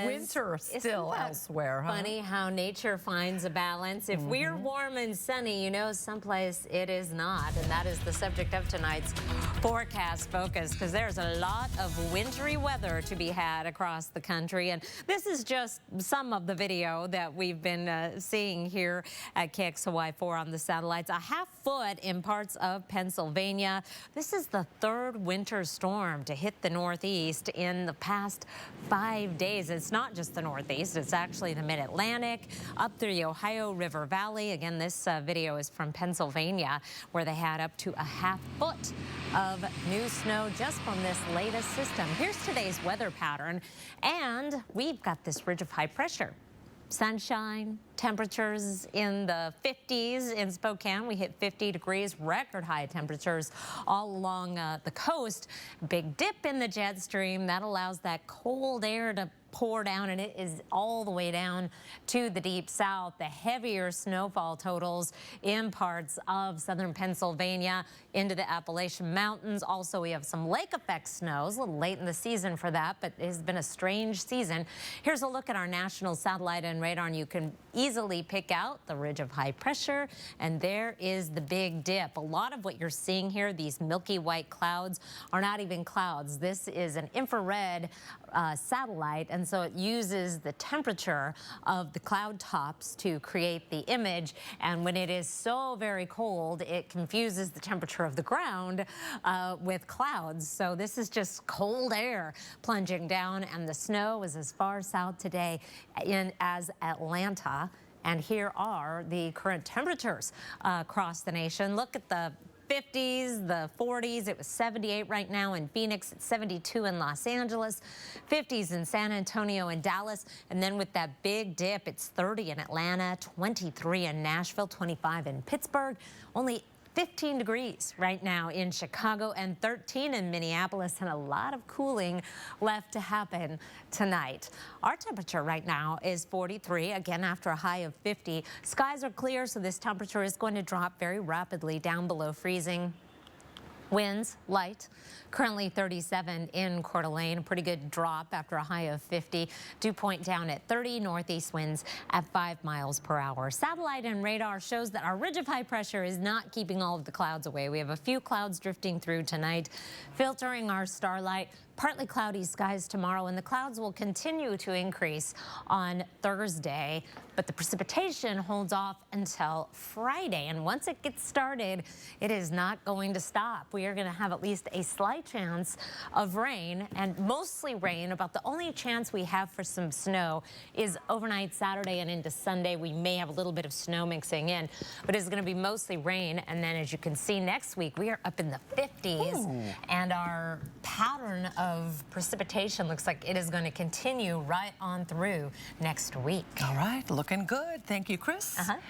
Winter still elsewhere, huh? Funny how nature finds a balance. If we're warm and sunny, you know, someplace it is not. And that is the subject of tonight's forecast focus, because there's a lot of wintry weather to be had across the country. And this is just some of the video that we've been seeing here at KXLY4 on the satellites. A half foot in parts of Pennsylvania. This is the third winter storm to hit the Northeast in the past 5 days. It's not just the Northeast, it's actually the Mid-Atlantic, up through the Ohio River Valley. Again, this video is from Pennsylvania, where they had up to a half foot of new snow just from this latest system. Here's today's weather pattern, and we've got this ridge of high pressure. Sunshine, temperatures in the 50s in Spokane. We hit 50 degrees, record high temperatures all along the coast. Big dip in the jet stream that allows that cold air to pour down, and it is all the way down to the deep south. The heavier snowfall totals in parts of southern Pennsylvania into the Appalachian Mountains. Also, we have some lake effect snows, a little late in the season for that, but it has been a strange season. Here's a look at our national satellite and radar, and you can easily pick out the ridge of high pressure, and there is the big dip. A lot of what you're seeing here, these milky white clouds, are not even clouds. This is an infrared satellite, and so it uses the temperature of the cloud tops to create the image. And when it is so very cold, it confuses the temperature of the ground with clouds. So this is just cold air plunging down, and the snow is as far south today as Atlanta. And here are the current temperatures across the nation. Look at the 50s, the 40s. It was 78 right now in Phoenix. It's 72 in Los Angeles, 50s in San Antonio and Dallas. And then with that big dip, it's 30 in Atlanta, 23 in Nashville, 25 in Pittsburgh, only 15 degrees right now in Chicago, and 13 in Minneapolis, and a lot of cooling left to happen tonight. Our temperature right now is 43, again after a high of 50. Skies are clear, so this temperature is going to drop very rapidly down below freezing. Winds light, currently 37 in Coeur d'Alene, a pretty good drop after a high of 50. Dew point down at 30, northeast winds at 5 miles per hour. Satellite and radar shows that our ridge of high pressure is not keeping all of the clouds away. We have a few clouds drifting through tonight, filtering our starlight. Partly cloudy skies tomorrow, and the clouds will continue to increase on Thursday, but the precipitation holds off until Friday. And once it gets started, it is not going to stop. We are going to have at least a slight chance of rain, and mostly rain. About the only chance we have for some snow is overnight Saturday and into Sunday. We may have a little bit of snow mixing in, but it's going to be mostly rain. And then, as you can see, next week we are up in the 50s. Ooh. And our pattern of precipitation looks like it is going to continue right on through next week. All right, looking good. Thank you, Kris. And